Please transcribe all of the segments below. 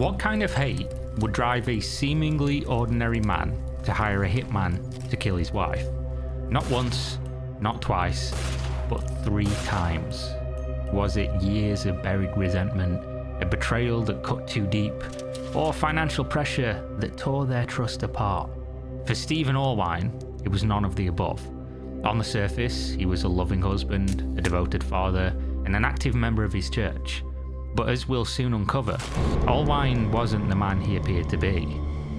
What kind of hate would drive a seemingly ordinary man to hire a hitman to kill his wife? Not once, not twice, but 3 times. Was it years of buried resentment, a betrayal that cut too deep, or financial pressure that tore their trust apart? For Stephen Allwine, it was none of the above. On the surface, he was a loving husband, a devoted father, and an active member of his church. But as we'll soon uncover, Allwine wasn't the man he appeared to be.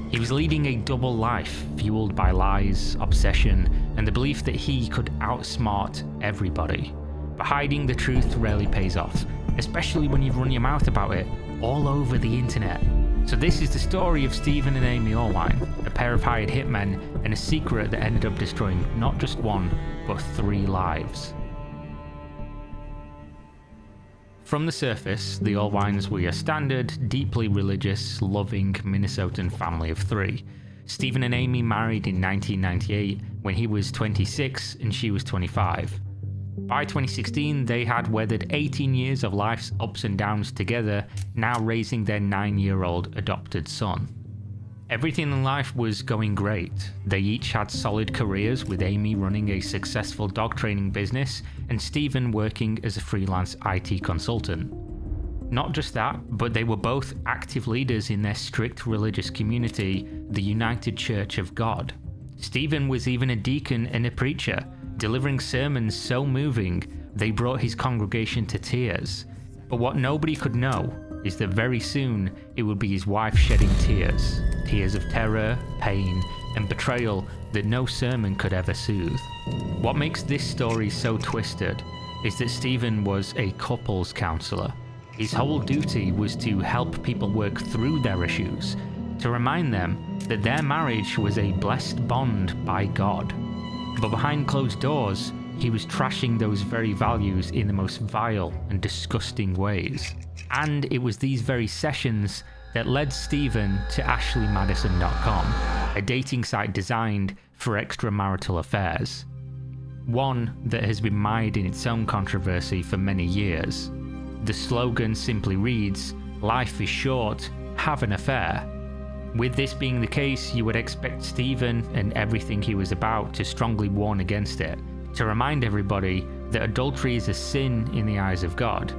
He was leading a double life, fueled by lies, obsession, and the belief that he could outsmart everybody. But hiding the truth rarely pays off, especially when you've run your mouth about it all over the internet. So this is the story of Stephen and Amy Allwine, a pair of hired hitmen, and a secret that ended up destroying not just 1, but 3 lives. From the surface, the Allwines were your standard, deeply religious, loving Minnesotan family of 3. Stephen and Amy married in 1998 when he was 26 and she was 25. By 2016, they had weathered 18 years of life's ups and downs together, now raising their 9-year-old adopted son. Everything in life was going great. They each had solid careers, with Amy running a successful dog training business and Stephen working as a freelance IT consultant. Not just that, but they were both active leaders in their strict religious community, the United Church of God. Stephen was even a deacon and a preacher, delivering sermons so moving they brought his congregation to tears. But what nobody could know is that very soon it would be his wife shedding tears. Tears of terror, pain, and betrayal that no sermon could ever soothe. What makes this story so twisted is that Stephen was a couples counsellor. His whole duty was to help people work through their issues, to remind them that their marriage was a blessed bond by God. But behind closed doors, he was trashing those very values in the most vile and disgusting ways. And it was these very sessions that led Stephen to ashleymadison.com, a dating site designed for extramarital affairs. One that has been mired in its own controversy for many years. The slogan simply reads, "Life is short, have an affair." With this being the case, you would expect Stephen and everything he was about to strongly warn against it, to remind everybody that adultery is a sin in the eyes of God.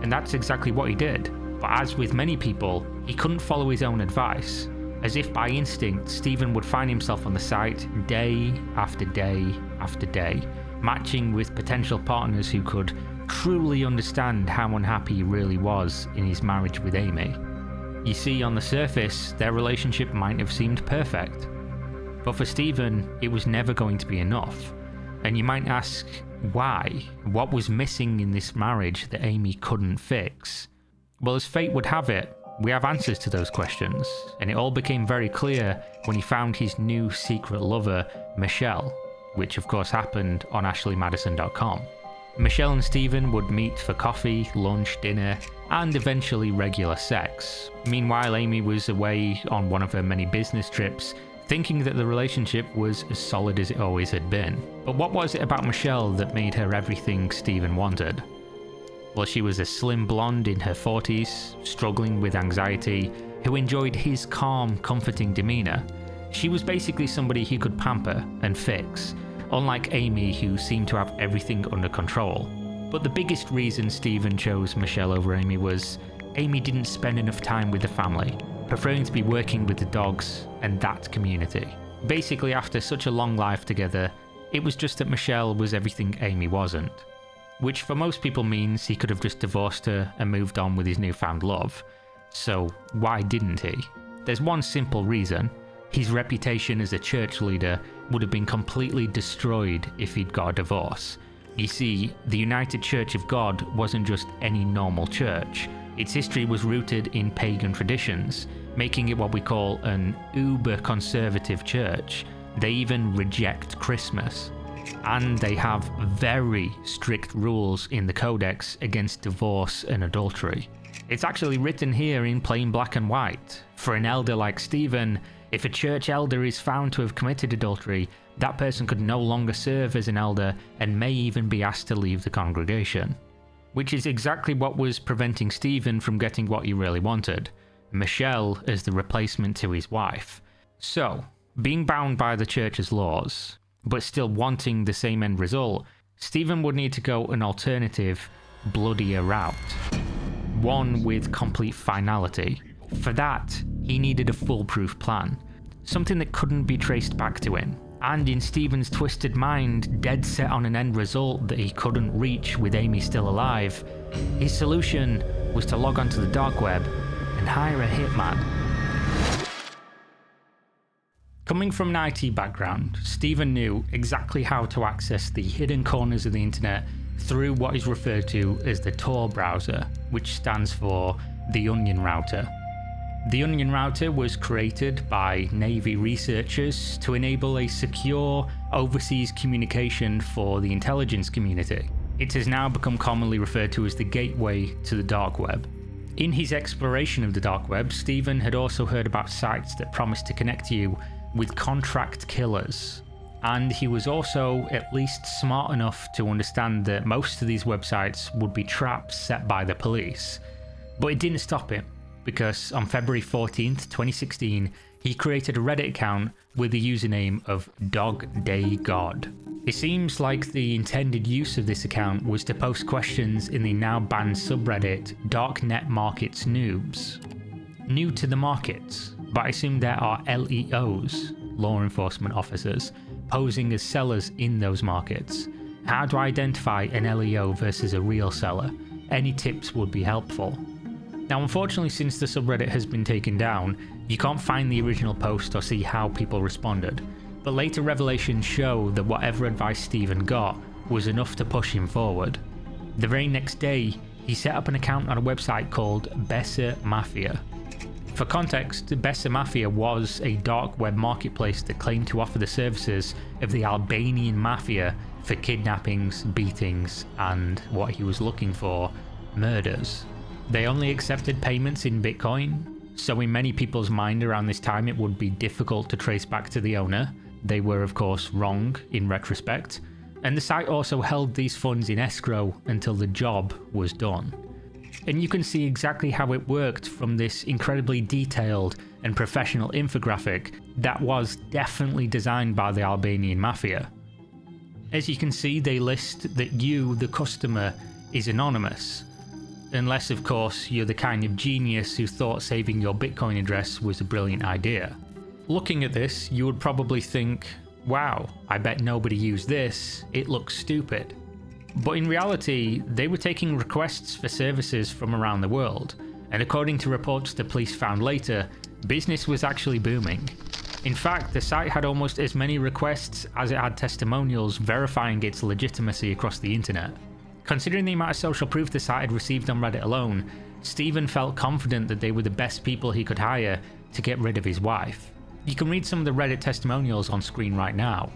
And that's exactly what he did. But as with many people, he couldn't follow his own advice. As if by instinct, Stephen would find himself on the site day after day after day, matching with potential partners who could truly understand how unhappy he really was in his marriage with Amy. You see, on the surface, their relationship might have seemed perfect. But for Stephen, it was never going to be enough. And you might ask, why? What was missing in this marriage that Amy couldn't fix? Well, as fate would have it, we have answers to those questions, and it all became very clear when he found his new secret lover, Michelle, which of course happened on ashleymadison.com. Michelle and Stephen would meet for coffee, lunch, dinner, and eventually regular sex. Meanwhile, Amy was away on one of her many business trips, thinking that the relationship was as solid as it always had been. But what was it about Michelle that made her everything Stephen wanted? Well, she was a slim blonde in her 40s, struggling with anxiety, who enjoyed his calm, comforting demeanour. She was basically somebody he could pamper and fix, unlike Amy, who seemed to have everything under control. But the biggest reason Stephen chose Michelle over Amy was Amy didn't spend enough time with the family, preferring to be working with the dogs and that community. Basically, after such a long life together, it was just that Michelle was everything Amy wasn't. Which for most people means he could have just divorced her and moved on with his newfound love. So why didn't he? There's one simple reason. His reputation as a church leader would have been completely destroyed if he'd got a divorce. You see, the United Church of God wasn't just any normal church. Its history was rooted in pagan traditions, making it what we call an uber-conservative church. They even reject Christmas. And they have very strict rules in the Codex against divorce and adultery. It's actually written here in plain black and white. For an elder like Stephen, if a church elder is found to have committed adultery, that person could no longer serve as an elder and may even be asked to leave the congregation. Which is exactly what was preventing Stephen from getting what he really wanted. Michelle as the replacement to his wife. So, being bound by the church's laws, but still wanting the same end result, Stephen would need to go an alternative, bloodier route. One with complete finality. For that, he needed a foolproof plan. Something that couldn't be traced back to him. And in Stephen's twisted mind, dead set on an end result that he couldn't reach with Amy still alive, his solution was to log onto the dark web and hire a hitman. Coming from an IT background, Stephen knew exactly how to access the hidden corners of the internet through what is referred to as the Tor browser, which stands for the Onion Router. The Onion Router was created by Navy researchers to enable a secure overseas communication for the intelligence community. It has now become commonly referred to as the gateway to the dark web. In his exploration of the dark web, Stephen had also heard about sites that promised to connect you with contract killers. And he was also at least smart enough to understand that most of these websites would be traps set by the police. But it didn't stop him, because on February 14th, 2016, he created a Reddit account with the username of DogDayGod. It seems like the intended use of this account was to post questions in the now banned subreddit Darknet Markets Noobs. New to the markets, but I assume there are LEOs, law enforcement officers, posing as sellers in those markets. How do I identify an LEO versus a real seller? Any tips would be helpful. Now, unfortunately, since the subreddit has been taken down, you can't find the original post or see how people responded, but later revelations show that whatever advice Stephen got was enough to push him forward. The very next day, he set up an account on a website called Besa Mafia. For context, Besa Mafia was a dark web marketplace that claimed to offer the services of the Albanian mafia for kidnappings, beatings, and what he was looking for, murders. They only accepted payments in Bitcoin, so in many people's mind around this time it would be difficult to trace back to the owner. They were of course wrong in retrospect, and the site also held these funds in escrow until the job was done. And you can see exactly how it worked from this incredibly detailed and professional infographic that was definitely designed by the Albanian mafia. As you can see, they list that you, the customer, is anonymous. Unless, of course, you're the kind of genius who thought saving your Bitcoin address was a brilliant idea. Looking at this, you would probably think, wow, I bet nobody used this, it looks stupid. But in reality, they were taking requests for services from around the world, and according to reports the police found later, business was actually booming. In fact, the site had almost as many requests as it had testimonials verifying its legitimacy across the internet. Considering the amount of social proof the site had received on Reddit alone, Stephen felt confident that they were the best people he could hire to get rid of his wife. You can read some of the Reddit testimonials on screen right now,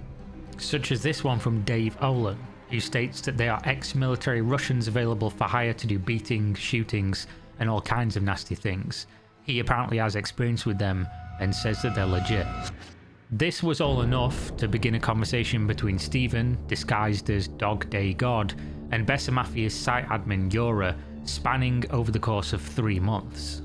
such as this one from Dave Olin, who states that there are ex-military Russians available for hire to do beatings, shootings, and all kinds of nasty things. He apparently has experience with them and says that they're legit. This was all enough to begin a conversation between Stephen, disguised as DogDayGod, and Besa Mafia's site admin Yura, spanning over the course of 3 months.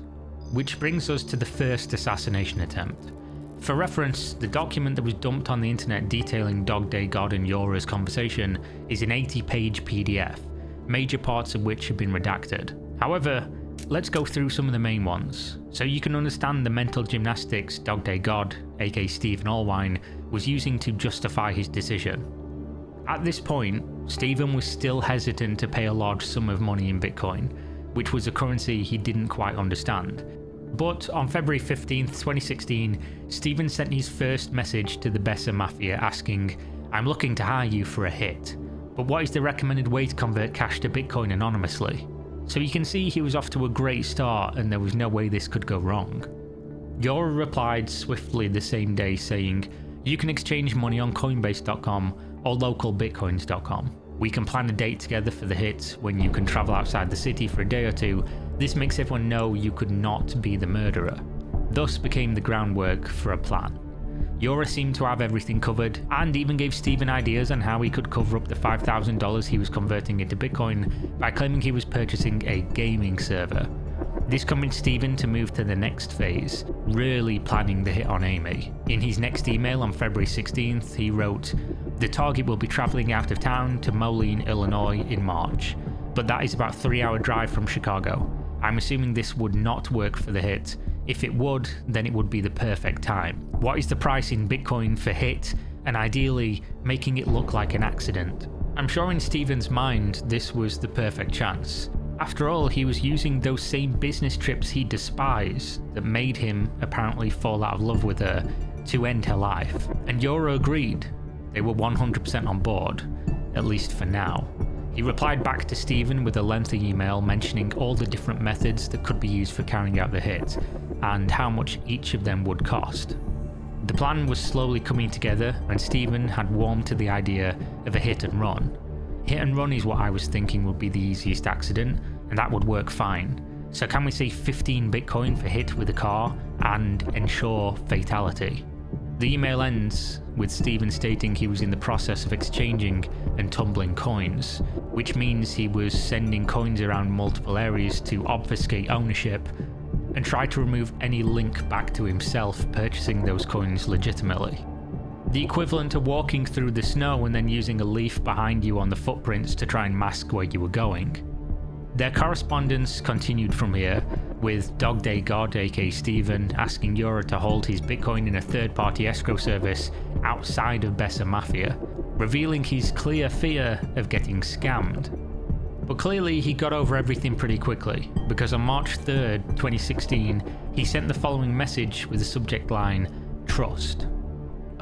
Which brings us to the first assassination attempt. For reference, the document that was dumped on the internet detailing DogDayGod and Yura's conversation is an 80-page PDF, major parts of which have been redacted. However, let's go through some of the main ones, so you can understand the mental gymnastics DogDayGod, aka Stephen Allwine, was using to justify his decision. At this point, Stephen was still hesitant to pay a large sum of money in Bitcoin, which was a currency he didn't quite understand. But on February 15th, 2016, Stephen sent his first message to the Besa Mafia asking, "I'm looking to hire you for a hit, but what is the recommended way to convert cash to Bitcoin anonymously?" So you can see he was off to a great start and there was no way this could go wrong. Yora replied swiftly the same day saying, "You can exchange money on Coinbase.com or localbitcoins.com. We can plan a date together for the hit when you can travel outside the city for a day or two. This makes everyone know you could not be the murderer." Thus became the groundwork for a plan. Yora seemed to have everything covered and even gave Stephen ideas on how he could cover up the $5,000 he was converting into Bitcoin by claiming he was purchasing a gaming server. This convinced Stephen to move to the next phase, really planning the hit on Amy. In his next email on February 16th, he wrote, "The target will be travelling out of town to Moline, Illinois in March, but that is about a 3-hour drive from Chicago. I'm assuming this would not work for the hit. If it would, then it would be the perfect time. What is the price in Bitcoin for hit, and ideally making it look like an accident?" I'm sure in Stephen's mind this was the perfect chance. After all, he was using those same business trips he despised that made him apparently fall out of love with her to end her life. And Yora agreed. They were 100% on board, at least for now. He replied back to Stephen with a lengthy email mentioning all the different methods that could be used for carrying out the hit, and how much each of them would cost. The plan was slowly coming together, and Stephen had warmed to the idea of a hit and run. Hit and run is what I was thinking would be the easiest accident, and that would work fine. So can we say 15 Bitcoin for hit with a car and ensure fatality? The email ends with Stephen stating he was in the process of exchanging and tumbling coins, which means he was sending coins around multiple areas to obfuscate ownership and try to remove any link back to himself purchasing those coins legitimately. The equivalent to walking through the snow and then using a leaf behind you on the footprints to try and mask where you were going. Their correspondence continued from here, with Dog Day God aka Stephen asking Yora to hold his Bitcoin in a third-party escrow service outside of Bessa Mafia, revealing his clear fear of getting scammed. But clearly he got over everything pretty quickly, because on March 3rd, 2016, he sent the following message with the subject line, "Trust.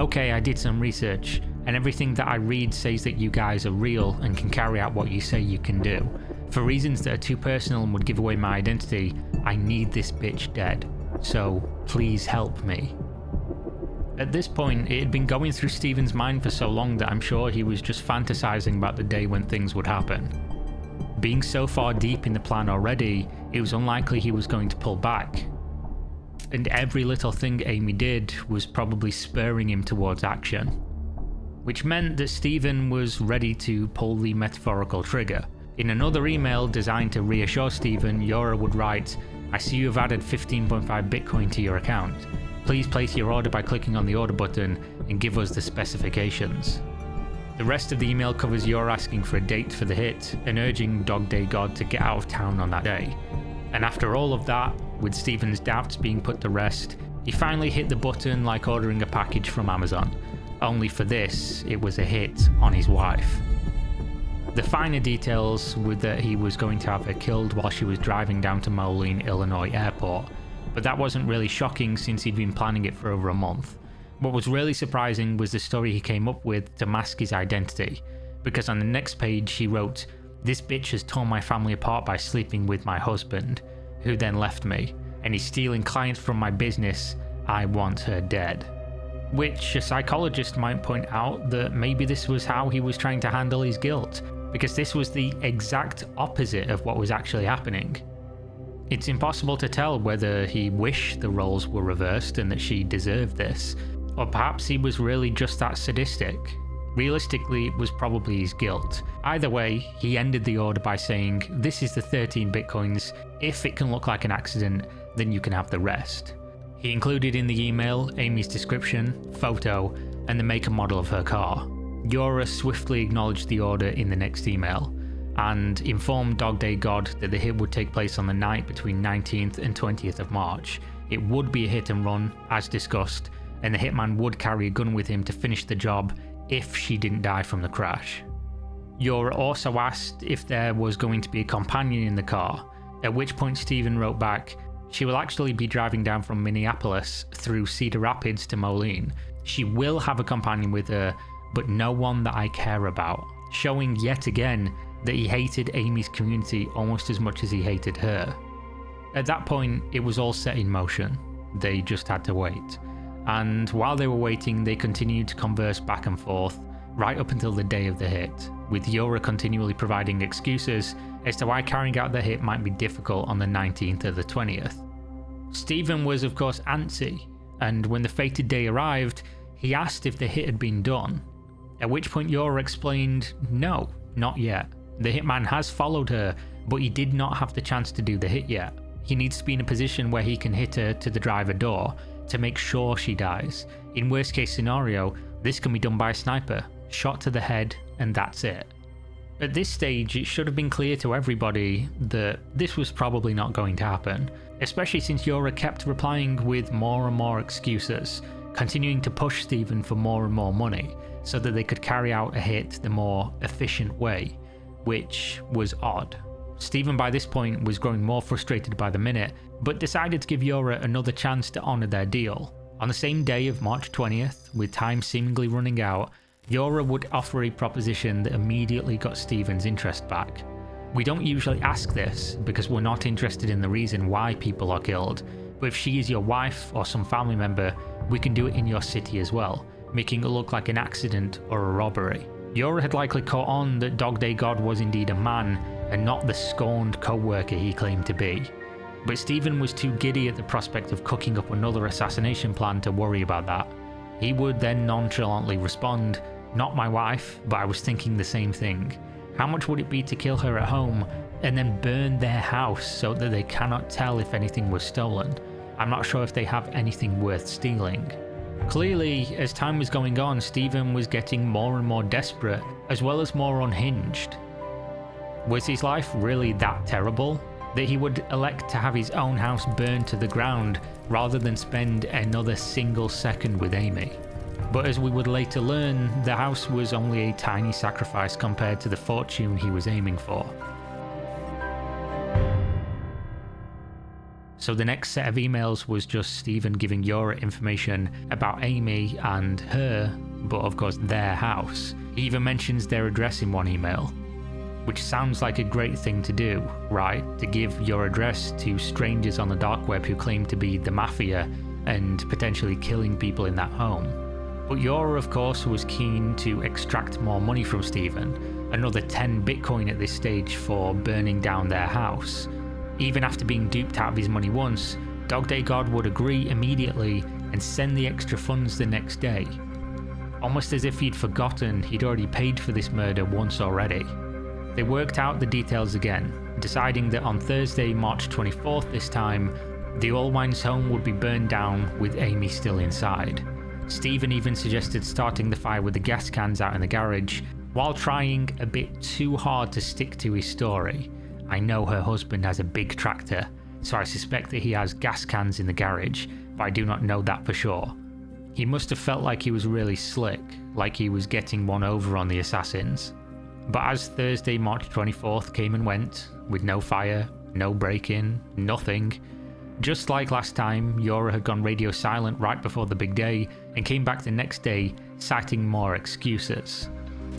Okay, I did some research, and everything that I read says that you guys are real and can carry out what you say you can do. For reasons that are too personal and would give away my identity, I need this bitch dead. So please help me." At this point, it had been going through Stephen's mind for so long that I'm sure he was just fantasizing about the day when things would happen. Being so far deep in the plan already, it was unlikely he was going to pull back. And every little thing Amy did was probably spurring him towards action. Which meant that Stephen was ready to pull the metaphorical trigger. In another email designed to reassure Stephen, Yora would write, "I see you have added 15.5 Bitcoin to your account. Please place your order by clicking on the order button and give us the specifications." The rest of the email covers Yora asking for a date for the hit and urging Dog Day God to get out of town on that day. And after all of that, with Stephen's doubts being put to rest, he finally hit the button like ordering a package from Amazon. Only for this, it was a hit on his wife. The finer details were that he was going to have her killed while she was driving down to Moline, Illinois airport, but that wasn't really shocking since he'd been planning it for over a month. What was really surprising was the story he came up with to mask his identity, because on the next page he wrote, "This bitch has torn my family apart by sleeping with my husband, who then left me, and he's stealing clients from my business. I want her dead." Which a psychologist might point out that maybe this was how he was trying to handle his guilt, because this was the exact opposite of what was actually happening. It's impossible to tell whether he wished the roles were reversed and that she deserved this, or perhaps he was really just that sadistic. Realistically, it was probably his guilt. Either way, he ended the order by saying, "This is the 13 Bitcoins. If it can look like an accident, then you can have the rest." He included in the email Amy's description, photo, and the make and model of her car. Yora swiftly acknowledged the order in the next email, and informed Dog Day God that the hit would take place on the night between 19th and 20th of March. It would be a hit and run, as discussed, and the hitman would carry a gun with him to finish the job if she didn't die from the crash. Yora also asked if there was going to be a companion in the car, at which point Stephen wrote back, "She will actually be driving down from Minneapolis through Cedar Rapids to Moline. She will have a companion with her, but no one that I care about," showing yet again that he hated Amy's community almost as much as he hated her. At that point, it was all set in motion. They just had to wait. And while they were waiting, they continued to converse back and forth, right up until the day of the hit, with Yora continually providing excuses as to why carrying out the hit might be difficult on the 19th or the 20th. Stephen was of course antsy, and when the fated day arrived, he asked if the hit had been done, at which point Yora explained, "No, not yet. The hitman has followed her, but he did not have the chance to do the hit yet. He needs to be in a position where he can hit her to the driver door to make sure she dies. In worst case scenario, this can be done by a sniper, shot to the head, and that's it. At this stage, it should have been clear to everybody that this was probably not going to happen, especially since Yora kept replying with more and more excuses, continuing to push Stephen for more and more money so that they could carry out a hit the more efficient way, which was odd. Stephen by this point was growing more frustrated by the minute, but decided to give Yora another chance to honour their deal. On the same day of March 20th, with time seemingly running out, Yora would offer a proposition that immediately got Stephen's interest back. We don't usually ask this because we're not interested in the reason why people are killed, but if she is your wife or some family member, we can do it in your city as well, making it look like an accident or a robbery. Yora had likely caught on that Dog Day God was indeed a man and not the scorned co-worker he claimed to be. But Stephen was too giddy at the prospect of cooking up another assassination plan to worry about that. He would then nonchalantly respond, "Not my wife, but I was thinking the same thing. How much would it be to kill her at home and then burn their house so that they cannot tell if anything was stolen? I'm not sure if they have anything worth stealing." Clearly, as time was going on, Stephen was getting more and more desperate, as well as more unhinged. Was his life really that terrible that he would elect to have his own house burned to the ground rather than spend another single second with Amy? But as we would later learn, the house was only a tiny sacrifice compared to the fortune he was aiming for. So the next set of emails was just Stephen giving Yora information about Amy and her, but of course their house. He even mentions their address in one email, which sounds like a great thing to do, right? To give your address to strangers on the dark web who claim to be the mafia and potentially killing people in that home. But Yora, of course, was keen to extract more money from Stephen, another 10 Bitcoin at this stage for burning down their house. Even after being duped out of his money once, Dog Day God would agree immediately and send the extra funds the next day. Almost as if he'd forgotten he'd already paid for this murder once already. They worked out the details again, deciding that on Thursday, March 24th this time, the Allwines home would be burned down with Amy still inside. Stephen even suggested starting the fire with the gas cans out in the garage, while trying a bit too hard to stick to his story. I know her husband has a big tractor, so I suspect that he has gas cans in the garage, but I do not know that for sure. He must have felt like he was really slick, like he was getting one over on the assassins. But as Thursday, March 24th came and went, with no fire, no break-in, nothing, just like last time, Yora had gone radio silent right before the big day and came back the next day, citing more excuses.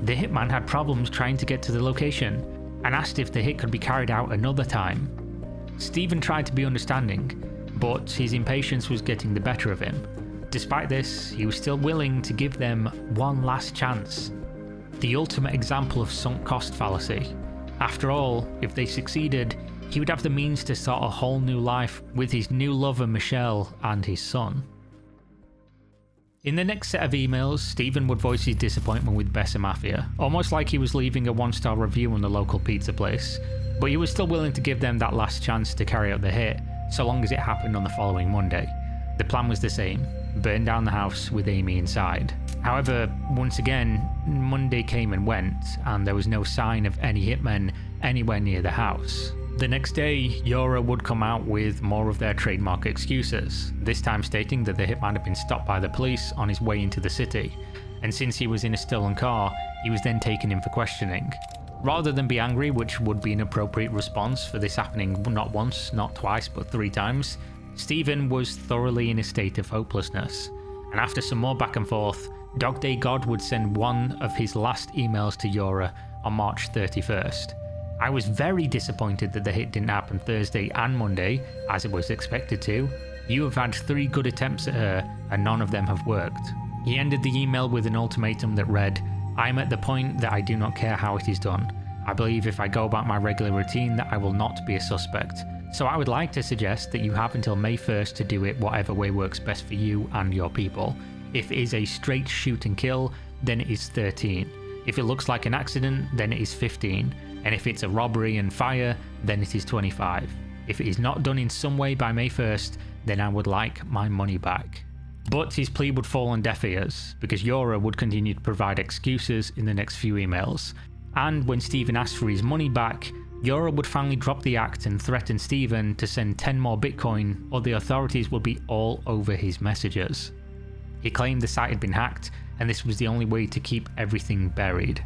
The hitman had problems trying to get to the location and asked if the hit could be carried out another time. Stephen tried to be understanding, but his impatience was getting the better of him. Despite this, he was still willing to give them one last chance. The ultimate example of sunk cost fallacy. After all, if they succeeded, he would have the means to start a whole new life with his new lover Michelle and his son. In the next set of emails, Stephen would voice his disappointment with Bessa Mafia, almost like he was leaving a 1-star review on the local pizza place, but he was still willing to give them that last chance to carry out the hit, so long as it happened on the following Monday. The plan was the same, burn down the house with Amy inside. However, once again, Monday came and went, and there was no sign of any hitmen anywhere near the house. The next day, Yora would come out with more of their trademark excuses, this time stating that the hitman had been stopped by the police on his way into the city, and since he was in a stolen car, he was then taken in for questioning. Rather than be angry, which would be an appropriate response for this happening not once, not twice, but 3 times, Stephen was thoroughly in a state of hopelessness, and after some more back and forth, Dog Day God would send one of his last emails to Yora on March 31st. I was very disappointed that the hit didn't happen Thursday and Monday, as it was expected to. You have had 3 good attempts at her, and none of them have worked. He ended the email with an ultimatum that read, I am at the point that I do not care how it is done. I believe if I go about my regular routine that I will not be a suspect. So I would like to suggest that you have until May 1st to do it whatever way works best for you and your people. If it is a straight shoot and kill, then it is 13. If it looks like an accident, then it is 15. And if it's a robbery and fire, then it is 25. If it is not done in some way by May 1st, then I would like my money back. But his plea would fall on deaf ears, because Yora would continue to provide excuses in the next few emails. And when Stephen asked for his money back, Yora would finally drop the act and threaten Stephen to send 10 more Bitcoin or the authorities would be all over his messages. He claimed the site had been hacked and this was the only way to keep everything buried.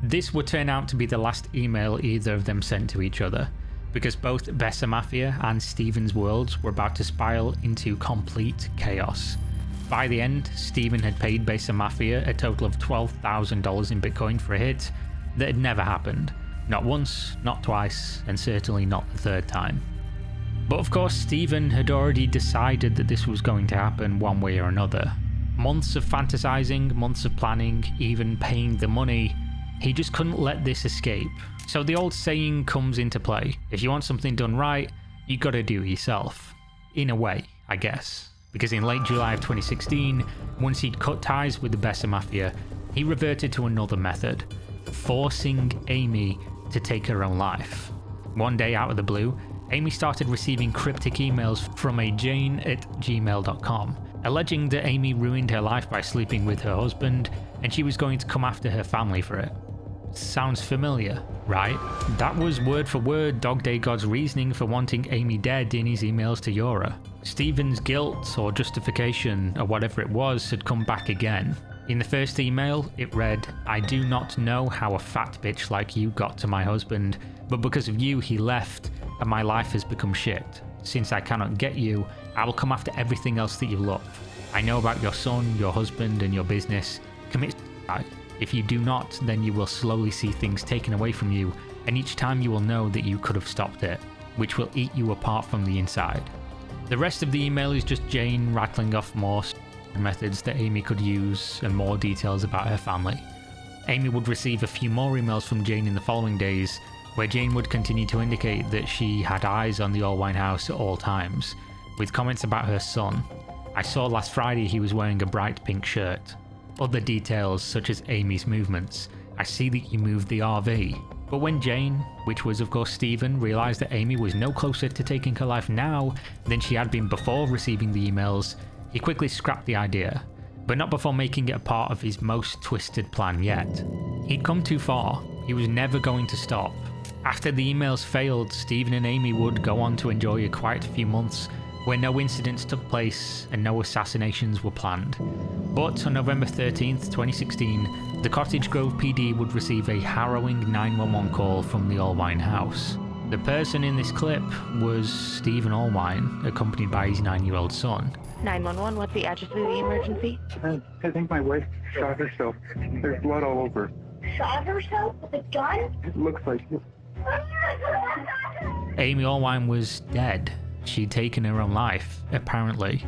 This would turn out to be the last email either of them sent to each other, because both Bessa Mafia and Stephen's worlds were about to spiral into complete chaos. By the end, Stephen had paid Bessa Mafia a total of $12,000 in Bitcoin for a hit that had never happened. Not once, not twice, and certainly not the third time. But of course, Stephen had already decided that this was going to happen one way or another. Months of fantasizing, months of planning, even paying the money, he just couldn't let this escape. So the old saying comes into play: if you want something done right, you gotta do it yourself. In a way, I guess. Because in late July of 2016, once he'd cut ties with the Bessa Mafia, he reverted to another method: forcing Amy to take her own life. One day out of the blue, Amy started receiving cryptic emails from a jane@gmail.com, alleging that Amy ruined her life by sleeping with her husband and she was going to come after her family for it. Sounds familiar, right? That was word for word Dog Day God's reasoning for wanting Amy dead in his emails to Yora. Stephen's guilt or justification or whatever it was had come back again. In the first email, it read, "I do not know how a fat bitch like you got to my husband, but because of you he left and my life has become shit. Since I cannot get you, I will come after everything else that you love. I know about your son, your husband and your business. Commit suicide. If you do not, then you will slowly see things taken away from you, and each time you will know that you could have stopped it, which will eat you apart from the inside." The rest of the email is just Jane rattling off more methods that Amy could use and more details about her family. Amy would receive a few more emails from Jane in the following days, where Jane would continue to indicate that she had eyes on the Allwine house at all times, with comments about her son. "I saw last Friday he was wearing a bright pink shirt." Other details such as Amy's movements. "I see that you moved the RV." But when Jane, which was of course Stephen, realised that Amy was no closer to taking her life now than she had been before receiving the emails, he quickly scrapped the idea, but not before making it a part of his most twisted plan yet. He'd come too far. He was never going to stop. After the emails failed, Stephen and Amy would go on to enjoy a quiet few months where no incidents took place and no assassinations were planned. But on November 13th, 2016, the Cottage Grove PD would receive a harrowing 911 call from the Allwine house. The person in this clip was Stephen Allwine, accompanied by his 9-year-old son. 911, what's the address of the emergency? I think my wife shot herself. There's blood all over. Shot herself with a gun? It looks like it. Amy Allwine was dead. She'd taken her own life, apparently.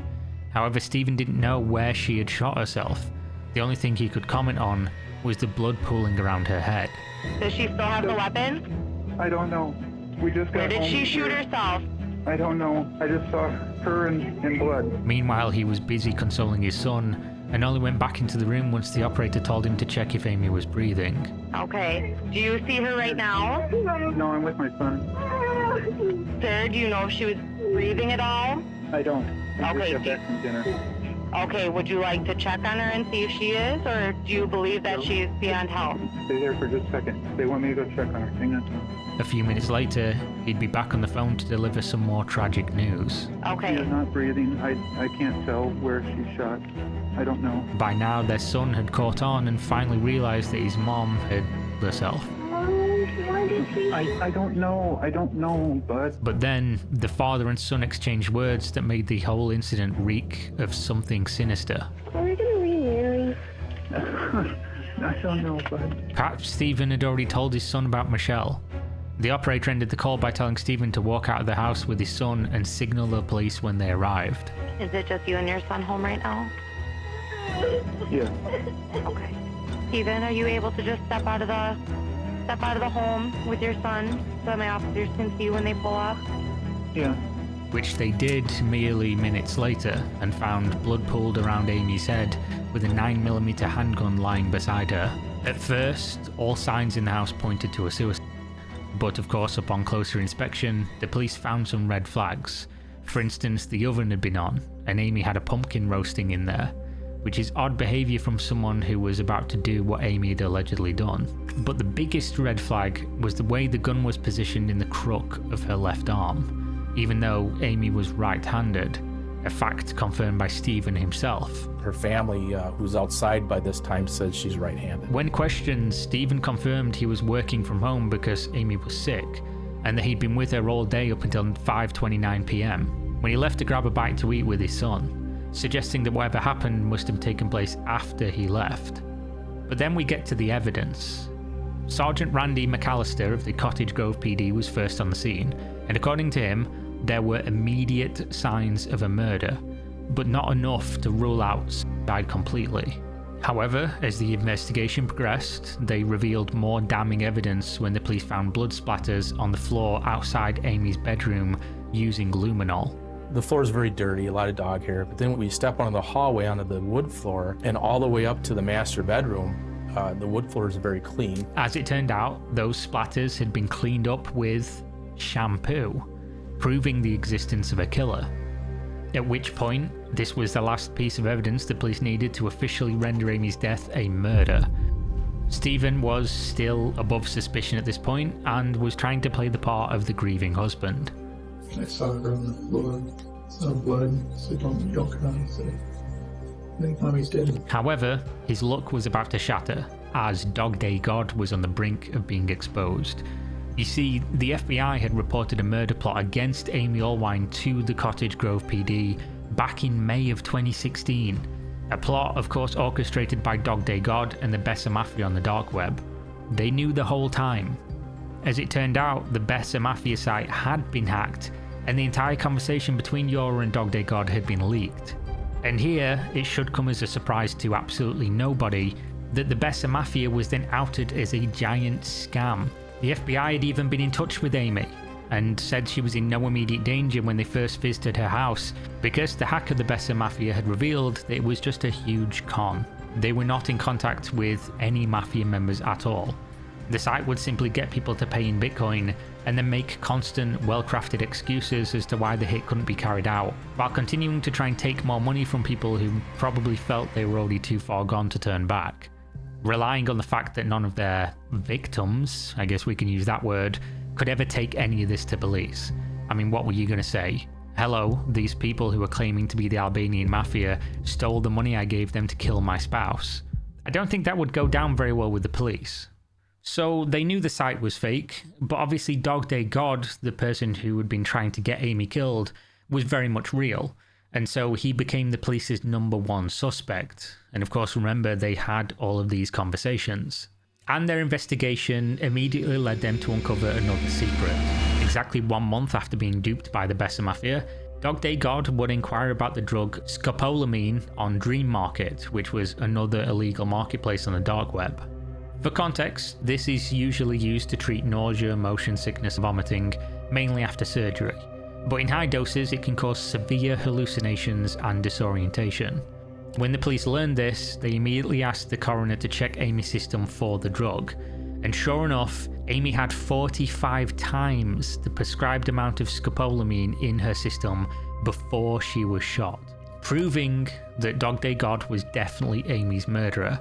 However, Stephen didn't know where she had shot herself. The only thing he could comment on was the blood pooling around her head. Does she still have the weapon? I don't know. We just got Where did home she shoot here. herself? I don't know. I just saw her in blood. Meanwhile, he was busy consoling his son and only went back into the room once the operator told him to check if Amy was breathing. Okay. Do you see her right now? No, I'm with my son. Sir, do you know if she was breathing at all? I don't. I Okay, just got back from dinner. Okay, would you like to check on her and see if she is, or do you believe that she is beyond help? Stay there for just a second. They want me to go check on her. Hang on. A few minutes later, he'd be back on the phone to deliver some more tragic news. She Okay. is not breathing. I can't tell where she's shot. I don't know. By now, their son had caught on and finally realised that his mom had killed herself. I don't know. I don't know, bud. But then, the father and son exchanged words that made the whole incident reek of something sinister. Are we gonna remarry? I don't know, bud. Perhaps Stephen had already told his son about Michelle. The operator ended the call by telling Stephen to walk out of the house with his son and signal the police when they arrived. Is it just you and your son home right now? Yeah. Okay. Steven, are you able to just step out of the home with your son so my officers can see you when they pull up? Yeah. Which they did merely minutes later and found blood pooled around Amy's head with a 9mm handgun lying beside her. At first, all signs in the house pointed to a suicide. But of course, upon closer inspection, the police found some red flags. For instance, the oven had been on, and Amy had a pumpkin roasting in there, which is odd behaviour from someone who was about to do what Amy had allegedly done. But the biggest red flag was the way the gun was positioned in the crook of her left arm, even though Amy was right-handed, a fact confirmed by Stephen himself. Her family, who's outside by this time, says she's right-handed. When questioned, Stephen confirmed he was working from home because Amy was sick, and that he'd been with her all day up until 5:29 p.m, when he left to grab a bite to eat with his son, suggesting that whatever happened must have taken place after he left. But then we get to the evidence. Sergeant Randy McAllister of the Cottage Grove PD was first on the scene, and according to him, there were immediate signs of a murder, but not enough to rule out suicide completely. However, as the investigation progressed, they revealed more damning evidence when the police found blood splatters on the floor outside Amy's bedroom using luminol. The floor is very dirty, a lot of dog hair, but then we step onto the hallway onto the wood floor and all the way up to the master bedroom, the wood floor is very clean. As it turned out, those splatters had been cleaned up with shampoo, proving the existence of a killer. At which point, this was the last piece of evidence the police needed to officially render Amy's death a murder. Stephen was still above suspicion at this point and was trying to play the part of the grieving husband. I saw her on the floor, saw blood, so don't joke around, so I think Mommy's dead. However, his luck was about to shatter, as Dog Day God was on the brink of being exposed. You see, the FBI had reported a murder plot against Amy Allwine to the Cottage Grove PD back in May of 2016. A plot, of course, orchestrated by Dog Day God and the Besser Mafia on the dark web. They knew the whole time. As it turned out, the Besser Mafia site had been hacked, and the entire conversation between Yora and Dog Day God had been leaked. And here, it should come as a surprise to absolutely nobody that the Besser Mafia was then outed as a giant scam. The FBI had even been in touch with Amy, and said she was in no immediate danger when they first visited her house, because the hacker of the Besser Mafia had revealed that it was just a huge con. They were not in contact with any Mafia members at all. The site would simply get people to pay in Bitcoin and then make constant, well-crafted excuses as to why the hit couldn't be carried out, while continuing to try and take more money from people who probably felt they were already too far gone to turn back. Relying on the fact that none of their victims, I guess we can use that word, could ever take any of this to police. I mean, what were you going to say? Hello, these people who are claiming to be the Albanian Mafia stole the money I gave them to kill my spouse. I don't think that would go down very well with the police. So they knew the site was fake, but obviously Dog Day God, the person who had been trying to get Amy killed, was very much real, and so he became the police's #1 suspect. And of course, remember, they had all of these conversations. And their investigation immediately led them to uncover another secret. Exactly 1 month after being duped by the Besser Mafia, Dog Day God would inquire about the drug scopolamine on Dream Market, which was another illegal marketplace on the dark web. For context, this is usually used to treat nausea, motion sickness, and vomiting, mainly after surgery. But in high doses, it can cause severe hallucinations and disorientation. When the police learned this, they immediately asked the coroner to check Amy's system for the drug. And sure enough, Amy had 45 times the prescribed amount of scopolamine in her system before she was shot, proving that Dog Day God was definitely Amy's murderer.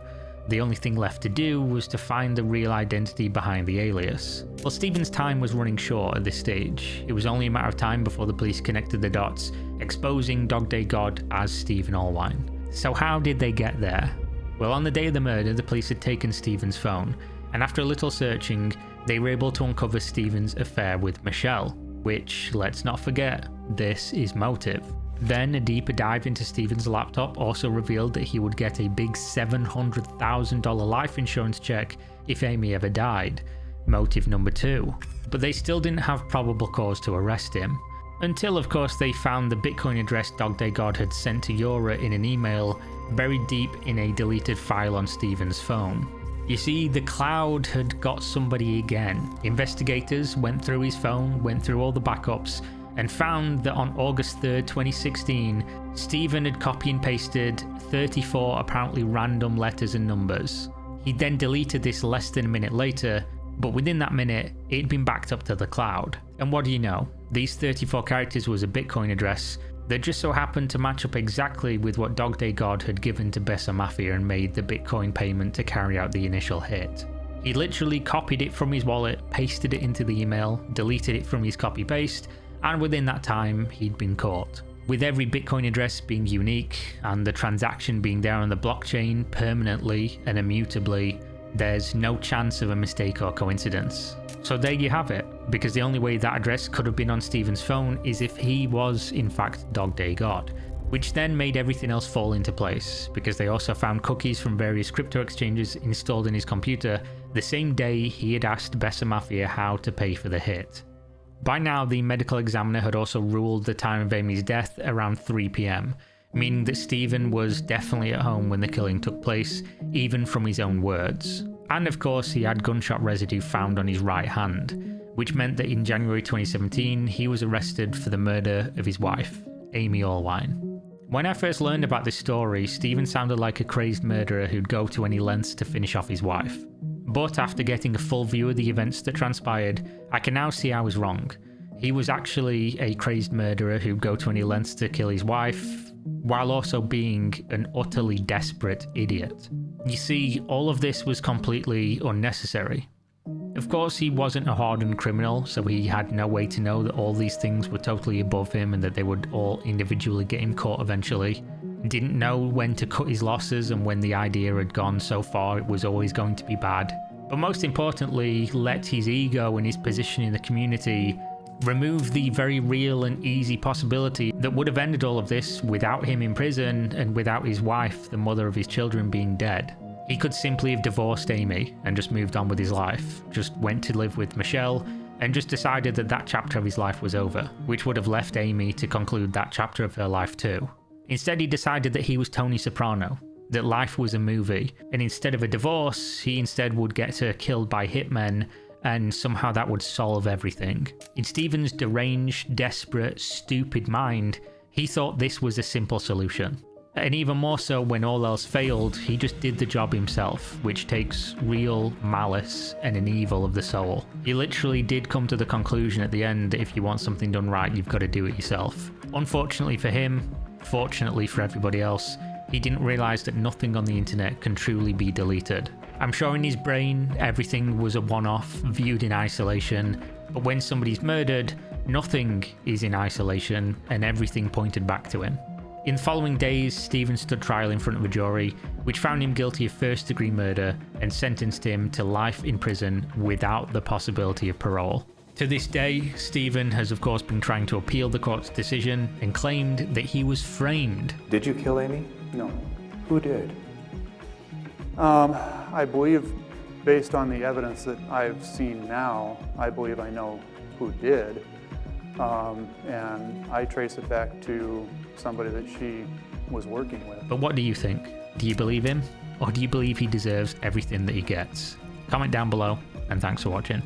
The only thing left to do was to find the real identity behind the alias. Well, Stephen's time was running short at this stage. It was only a matter of time before the police connected the dots, exposing Dog Day God as Stephen Allwine. So how did they get there? Well, on the day of the murder, the police had taken Stephen's phone, and after a little searching, they were able to uncover Stephen's affair with Michelle, which, let's not forget, this is motive. Then a deeper dive into Stephen's laptop also revealed that he would get a big $700,000 life insurance check if Amy ever died, motive number 2. But they still didn't have probable cause to arrest him. Until, of course, they found the Bitcoin address Dog Day God had sent to Yora in an email buried deep in a deleted file on Stephen's phone. You see, the cloud had got somebody again. Investigators went through his phone, went through all the backups, and found that on August 3rd, 2016, Stephen had copy and pasted 34 apparently random letters and numbers. He then deleted this less than a minute later, But within that minute, it'd been backed up to the cloud. And what do you know? These 34 characters was a Bitcoin address that just so happened to match up exactly with what Dog Day God had given to Besa Mafia and made the Bitcoin payment to carry out the initial hit. He literally copied it from his wallet, pasted it into the email, deleted it from his copy paste, and within that time, he'd been caught. With every Bitcoin address being unique and the transaction being there on the blockchain permanently and immutably, there's no chance of a mistake or coincidence. So there you have it, because the only way that address could have been on Stephen's phone is if he was in fact Dog Day God, which then made everything else fall into place, because they also found cookies from various crypto exchanges installed in his computer the same day he had asked Besa Mafia how to pay for the hit. By now, the medical examiner had also ruled the time of Amy's death around 3 PM, meaning that Stephen was definitely at home when the killing took place, even from his own words. And of course, he had gunshot residue found on his right hand, which meant that in January 2017, he was arrested for the murder of his wife, Amy Allwine. When I first learned about this story, Stephen sounded like a crazed murderer who'd go to any lengths to finish off his wife. But after getting a full view of the events that transpired, I can now see I was wrong. He was actually a crazed murderer who'd go to any lengths to kill his wife, while also being an utterly desperate idiot. You see, all of this was completely unnecessary. Of course, he wasn't a hardened criminal, so he had no way to know that all these things were totally above him and that they would all individually get him caught eventually. Didn't know when to cut his losses and when the idea had gone so far it was always going to be bad. But most importantly, let his ego and his position in the community remove the very real and easy possibility that would have ended all of this without him in prison and without his wife, the mother of his children, being dead. He could simply have divorced Amy and just moved on with his life, just went to live with Michelle and just decided that that chapter of his life was over, which would have left Amy to conclude that chapter of her life too. Instead, he decided that he was Tony Soprano, that life was a movie, and instead of a divorce, he instead would get her killed by hitmen, and somehow that would solve everything. In Stephen's deranged, desperate, stupid mind, he thought this was a simple solution. And even more so when all else failed, he just did the job himself, which takes real malice and an evil of the soul. He literally did come to the conclusion at the end that if you want something done right, you've got to do it yourself. Unfortunately for him, fortunately for everybody else, he didn't realise that nothing on the internet can truly be deleted. I'm sure in his brain, everything was a one-off, viewed in isolation, but when somebody's murdered, nothing is in isolation and everything pointed back to him. In the following days, Stephen stood trial in front of a jury, which found him guilty of first-degree murder and sentenced him to life in prison without the possibility of parole. To this day, Stephen has of course been trying to appeal the court's decision and claimed that he was framed. Did you kill Amy? No. Who did? I believe, based on the evidence that I've seen now, I believe I know who did. And I trace it back to somebody that she was working with. But what do you think? Do you believe him? Or do you believe he deserves everything that he gets? Comment down below, and thanks for watching.